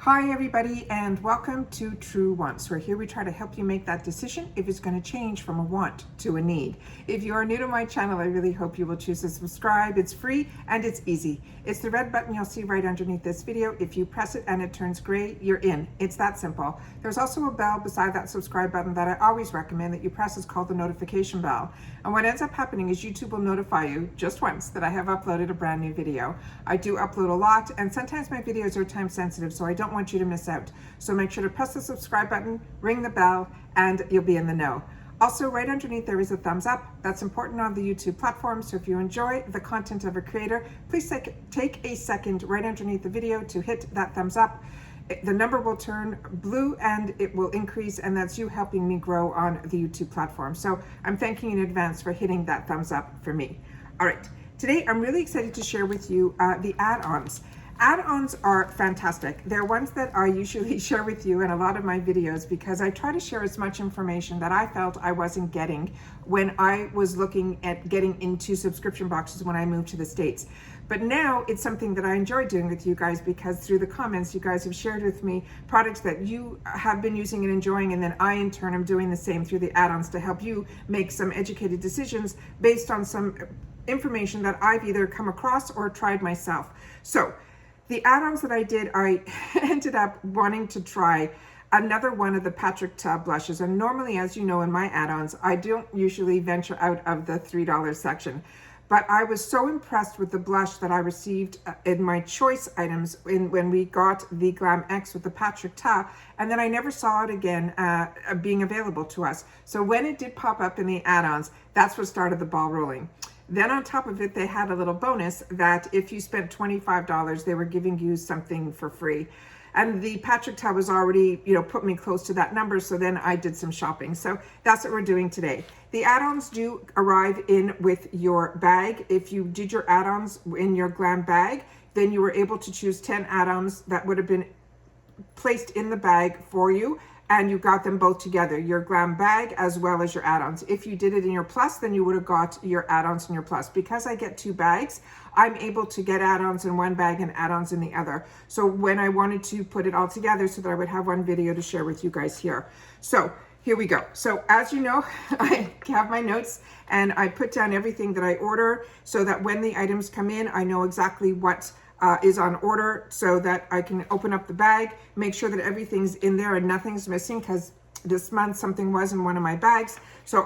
Hi everybody and welcome to True Wants, where here we try to help you make that decision if it's going to change from a want to a need. If you are new to my channel, I really hope you will choose to subscribe. It's free and it's easy. It's the red button you'll see right underneath this video. If you press it and it turns gray, you're in. It's that simple. There's also a bell beside that subscribe button that I always recommend that you press. It's called the notification bell. And what ends up happening is YouTube will notify you just once that I have uploaded a brand new video. I do upload a lot and sometimes my videos are time sensitive, so I don't want you to miss out. So make sure to press the subscribe button, ring the bell, and you'll be in the know. Also, right underneath there is a thumbs up. That's important on the YouTube platform. So if you enjoy the content of a creator, please take a second right underneath the video to hit that thumbs up. The number will turn blue and it will increase, and that's you helping me grow on the YouTube platform. So I'm thanking you in advance for hitting that thumbs up for me. All right, today I'm really excited to share with you the add-ons. Add-ons are fantastic. They're ones that I usually share with you in a lot of my videos because I try to share as much information that I felt I wasn't getting when I was looking at getting into subscription boxes when I moved to the States. But now it's something that I enjoy doing with you guys because through the comments you guys have shared with me products that you have been using and enjoying, and then I in turn am doing the same through the add-ons to help you make some educated decisions based on some information that I've either come across or tried myself. So the add-ons that I did, I ended up wanting to try another one of the Patrick Ta blushes. And normally, as you know, in my add-ons, I don't usually venture out of the $3 section. But I was so impressed with the blush that I received in my choice items when we got the Glam X with the Patrick Ta, and then I never saw it again being available to us. So when it did pop up in the add-ons, that's what started the ball rolling. Then on top of it, they had a little bonus that if you spent $25, they were giving you something for free. And the Patrick Ta was already, put me close to that number. So then I did some shopping. So that's what we're doing today. The add-ons do arrive in with your bag. If you did your add-ons in your Glam bag, then you were able to choose 10 add-ons that would have been placed in the bag for you, and you got them both together, your Glam bag as well as your add-ons. If you did it in your Plus, then you would have got your add-ons in your Plus. Because I get two bags, I'm able to get add-ons in one bag and add-ons in the other. So when I wanted to put it all together so that I would have one video to share with you guys here. So here we go. So as you know, I have my notes and I put down everything that I order so that when the items come in, I know exactly what is on order so that I can open up the bag, make sure that everything's in there and nothing's missing, because this month something was in one of my bags. So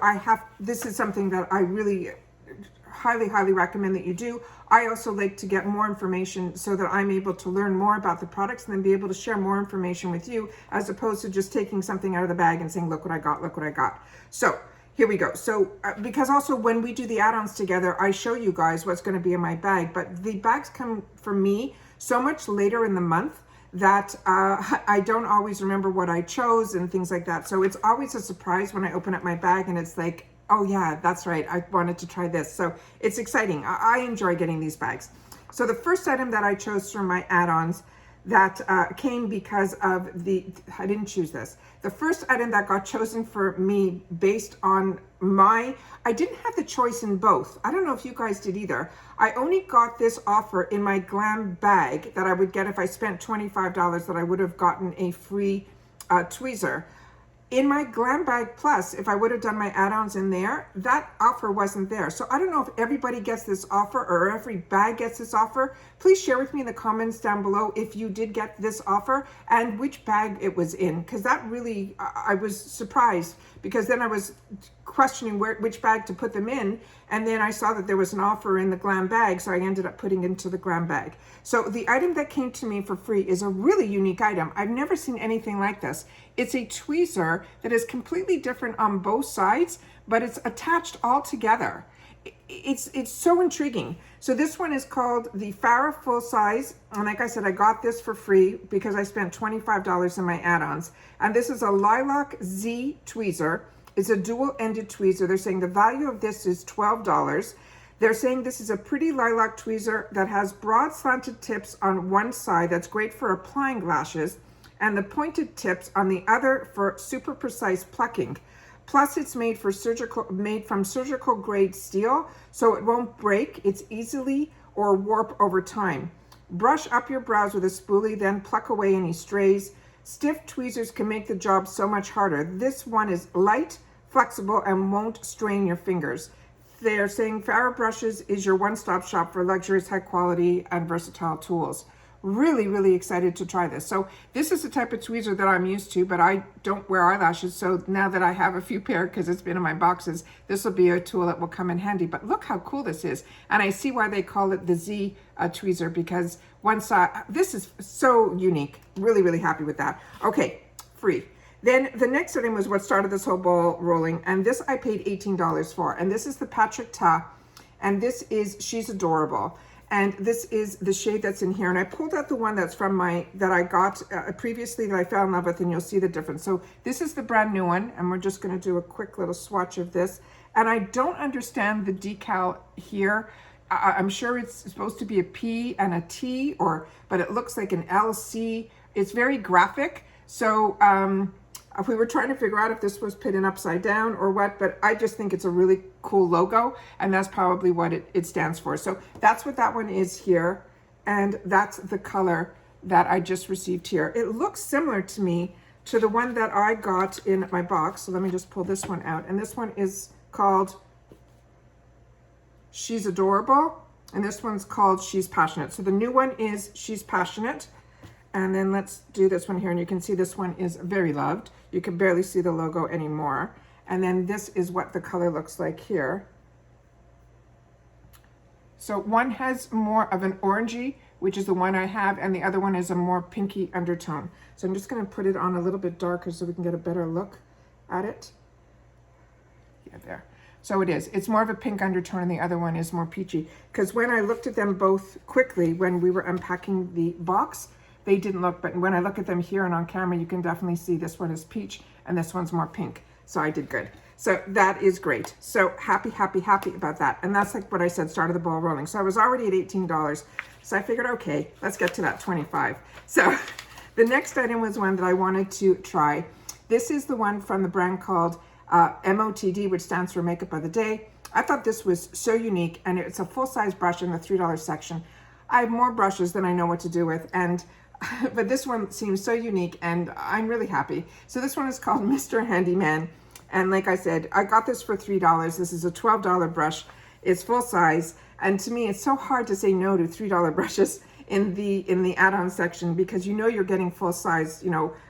this is something that I really highly recommend that you do. I also like to get more information so that I'm able to learn more about the products and then be able to share more information with you, as opposed to just taking something out of the bag and saying, look what I got, look what I got. So here we go. So because also when we do the add-ons together, I show you guys what's going to be in my bag, but the bags come for me so much later in the month that I don't always remember what I chose and things like that. So it's always a surprise when I open up my bag and it's like, oh yeah, that's right, I wanted to try this. So it's exciting. I enjoy getting these bags. So the first item that I chose from my add-ons that came because of I didn't choose this. The first item that got chosen for me based on I didn't have the choice in both. I don't know if you guys did either. I only got this offer in my Glam bag that I would get if I spent $25, that I would have gotten a free tweezer. In my Glam Bag Plus, if I would have done my add-ons in there, that offer wasn't there. So I don't know if everybody gets this offer or every bag gets this offer. Please share with me in the comments down below if you did get this offer and which bag it was in, because that really, I was surprised, because then I was questioning which bag to put them in, and then I saw that there was an offer in the Glam bag, so I ended up putting it into the Glam bag. So the item that came to me for free is a really unique item. I've never seen anything like this. It's a tweezer that is completely different on both sides, but it's attached all together. It's so intriguing. So this one is called the Farah full size, and like I said, I got this for free because I spent $25 in my add-ons. And this is a Lilac Z tweezer. It's a dual-ended tweezer. They're saying the value of this is $12. They're saying this is a pretty lilac tweezer that has broad slanted tips on one side that's great for applying lashes, and the pointed tips on the other for super precise plucking. Plus it's made from surgical grade steel, so it won't break. It's easily or warp over time. Brush up your brows with a spoolie, then pluck away any strays. Stiff tweezers can make the job so much harder. This one is light, flexible, and won't strain your fingers. They're saying Farah Brushes is your one-stop shop for luxurious, high quality, and versatile tools. Really, really excited to try this. So this is the type of tweezer that I'm used to, but I don't wear eyelashes. So now that I have a few pair, because it's been in my boxes, this will be a tool that will come in handy. But look how cool this is. And I see why they call it the Z tweezer, because one side, this is so unique. Really, really happy with that. Okay, free. Then the next item was what started this whole ball rolling, and this I paid $18 for, and this is the Patrick Ta, and this is She's Adorable, and this is the shade that's in here, and I pulled out the one that's from that I got previously that I fell in love with, and you'll see the difference. So this is the brand new one, and we're just going to do a quick little swatch of this, and I don't understand the decal here. I'm sure it's supposed to be a P and a T, but it looks like an LC. It's very graphic, so if we were trying to figure out if this was pitted upside down or what, but I just think it's a really cool logo, and that's probably what it stands for. So that's what that one is here, and that's the color that I just received here. It looks similar to me to the one that I got in my box. So let me just pull this one out, and this one is called She's Adorable, and this one's called She's Passionate. So the new one is She's Passionate. And then let's do this one here, and you can see this one is Very Loved. You can barely see the logo anymore. And then this is what the color looks like here. So one has more of an orangey, which is the one I have, and the other one is a more pinky undertone. So I'm just going to put it on a little bit darker so we can get a better look at it. Yeah, there. So it is. It's more of a pink undertone, and the other one is more peachy. Because when I looked at them both quickly when we were unpacking the box, they didn't look, but when I look at them here and on camera, you can definitely see this one is peach and this one's more pink. So I did good. So that is great. So happy, happy, happy about that. And that's like what I said, started the ball rolling. So I was already at $18. So I figured, okay, let's get to that 25. So the next item was one that I wanted to try. This is the one from the brand called MOTD, which stands for Makeup of the Day. I thought this was so unique, and it's a full-size brush in the $3 section. I have more brushes than I know what to do with, but this one seems so unique, and I'm really happy. So this one is called Mr. Handyman, and like I said, I got this for $3. This is a $12 brush. It's full size, and to me, it's so hard to say no to $3 brushes in the add-on section, because you know you're getting full size,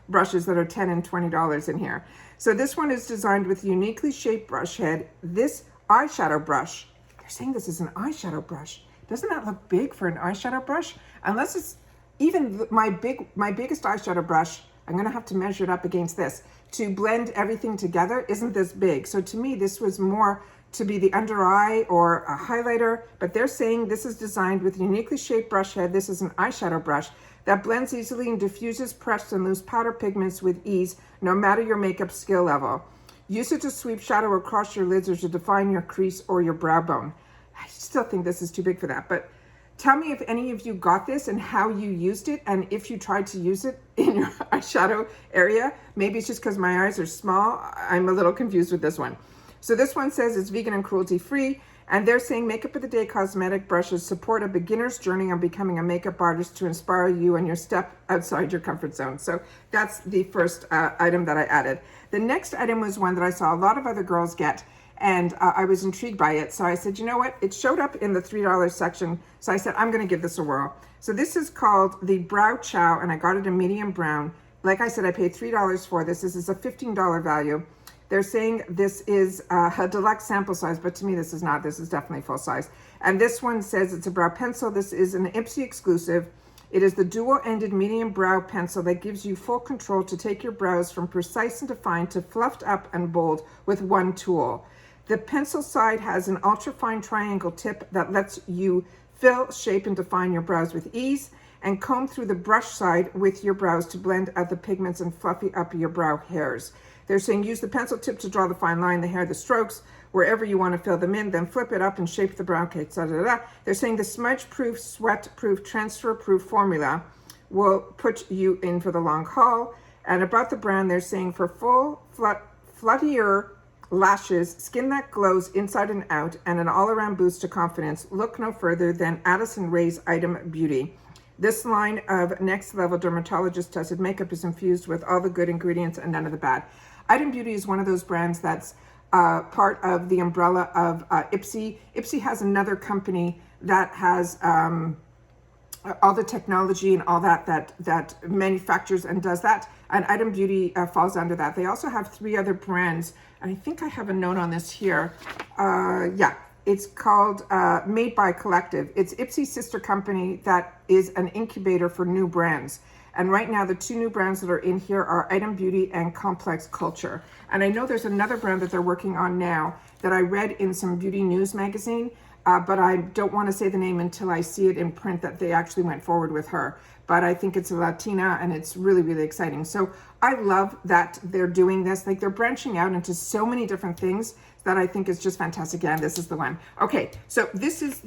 brushes that are $10 and $20 in here. So this one is designed with uniquely shaped brush head. This eyeshadow brush, they're saying this is an eyeshadow brush. Doesn't that look big for an eyeshadow brush? Unless it's even my biggest eyeshadow brush, I'm gonna have to measure it up against this to blend everything together, isn't this big. So to me, this was more to be the under eye or a highlighter, but they're saying this is designed with a uniquely shaped brush head. This is an eyeshadow brush that blends easily and diffuses pressed and loose powder pigments with ease, no matter your makeup skill level. Use it to sweep shadow across your lids or to define your crease or your brow bone. I still think this is too big for that, but tell me if any of you got this and how you used it, and if you tried to use it in your eyeshadow area. Maybe it's just because my eyes are small. I'm a little confused with this one. So this one says it's vegan and cruelty free, and they're saying Makeup of the Day cosmetic brushes support a beginner's journey on becoming a makeup artist to inspire you and your step outside your comfort zone. So that's the first item that I added. The next item was one that I saw a lot of other girls get, and I was intrigued by it. So I said, you know what? It showed up in the $3 section. So I said, I'm gonna give this a whirl. So this is called the Brow Chow, and I got it in medium brown. Like I said, I paid $3 for this. This is a $15 value. They're saying this is a deluxe sample size, but to me this is not. This is definitely full size. And this one says it's a brow pencil. This is an IPSY exclusive. It is the dual-ended medium brow pencil that gives you full control to take your brows from precise and defined to fluffed up and bold with one tool. The pencil side has an ultra-fine triangle tip that lets you fill, shape, and define your brows with ease, and comb through the brush side with your brows to blend out the pigments and fluffy up your brow hairs. They're saying use the pencil tip to draw the fine line, the hair, the strokes, wherever you want to fill them in, then flip it up and shape the brow cake. They're saying the smudge-proof, sweat-proof, transfer-proof formula will put you in for the long haul. And about the brand, they're saying for full, fluttier lashes, skin that glows inside and out, and an all-around boost to confidence, look no further than Addison Rae's Item Beauty. This line of Next Level Dermatologist Tested Makeup is infused with all the good ingredients and none of the bad. Item Beauty is one of those brands that's part of the umbrella of IPSY. IPSY has another company that has all the technology and all that manufactures and does that. And Item Beauty falls under that. They also have 3 other brands. And I think I have a note on this here. Yeah. It's called Made by Collective. It's IPSY's sister company that is an incubator for new brands. And right now, the 2 new brands that are in here are Item Beauty and Complex Culture. And I know there's another brand that they're working on now that I read in some beauty news magazine, but I don't want to say the name until I see it in print that they actually went forward with her. But I think it's a Latina and it's really, really exciting. So I love that they're doing this. Like, they're branching out into so many different things that I think is just fantastic. Yeah, this is the one. Okay, so this is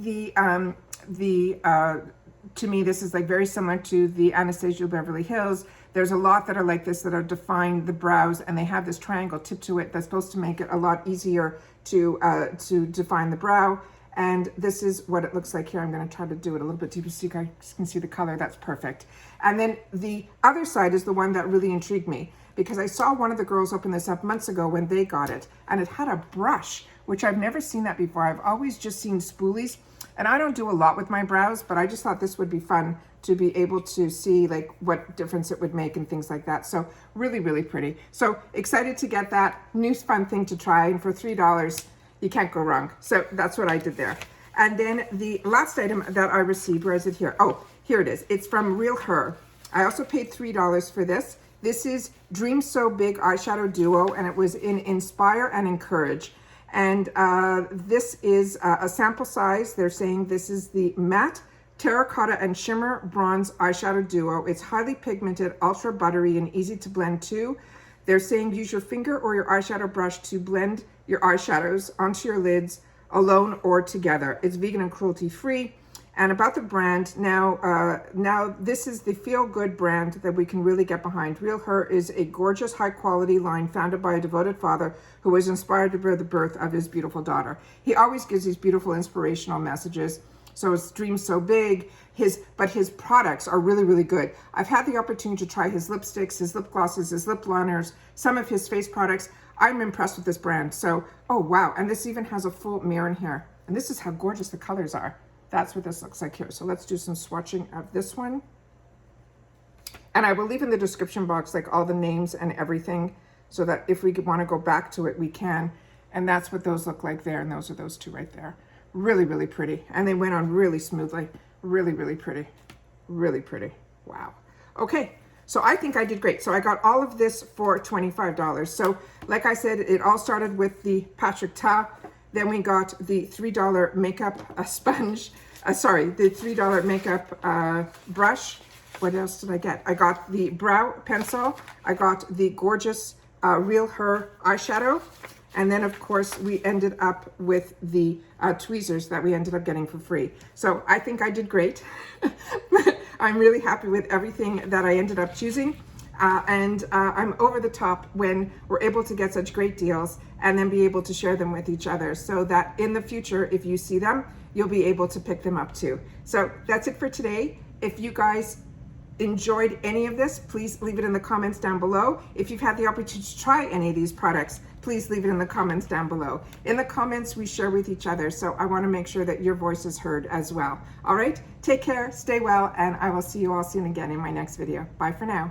to me, this is like very similar to the Anastasia Beverly Hills. There's a lot that are like this that are defined the brows, and they have this triangle tip to it that's supposed to make it a lot easier to define the brow. And this is what it looks like here. I'm going to try to do it a little bit deeper so you guys can see the color. That's perfect. And then the other side is the one that really intrigued me, because I saw one of the girls open this up months ago when they got it, and it had a brush, which I've never seen that before. I've always just seen spoolies, and I don't do a lot with my brows, but I just thought this would be fun to be able to see like what difference it would make and things like that. So really, really pretty. So excited to get that new fun thing to try, and for $3, you can't go wrong. So that's what I did there. And then the last item that I received, where is it here? Oh, here it is. It's from RealHer. I also paid $3 for this. This is Dream So Big Eyeshadow Duo, and it was in Inspire and Encourage. And this is a sample size. They're saying this is the Matte Terracotta and Shimmer Bronze Eyeshadow Duo. It's highly pigmented, ultra buttery, and easy to blend too. They're saying use your finger or your eyeshadow brush to blend your eyeshadows onto your lids alone or together. It's vegan and cruelty free. And about the brand, now this is the feel-good brand that we can really get behind. RealHer is a gorgeous, high-quality line founded by a devoted father who was inspired by the birth of his beautiful daughter. He always gives these beautiful, inspirational messages. So it's Dream So Big. But his products are really, really good. I've had the opportunity to try his lipsticks, his lip glosses, his lip liners, some of his face products. I'm impressed with this brand. So, oh wow, and this even has a full mirror in here. And this is how gorgeous the colors are. That's what this looks like here. So let's do some swatching of this one. And I will leave in the description box like all the names and everything, so that if we want to go back to it, we can. And that's what those look like there. And those are those 2 right there. Really, really pretty. And they went on really smoothly. Really, really pretty. Really pretty. Wow. Okay. So I think I did great. So I got all of this for $25. So like I said, it all started with the Patrick Ta. Then we got the $3 makeup sponge. The $3 makeup brush. What else did I get? I got the brow pencil. I got the gorgeous RealHer eyeshadow. And then, of course, we ended up with the tweezers that we ended up getting for free. So I think I did great. I'm really happy with everything that I ended up choosing. And I'm over the top when we're able to get such great deals and then be able to share them with each other, so that in the future, if you see them, you'll be able to pick them up too. So that's it for today. If you guys enjoyed any of this, please leave it in the comments down below. If you've had the opportunity to try any of these products, please leave it in the comments down below. In the comments, we share with each other, so I want to make sure that your voice is heard as well. All right, take care, stay well, and I will see you all soon again in my next video. Bye for now.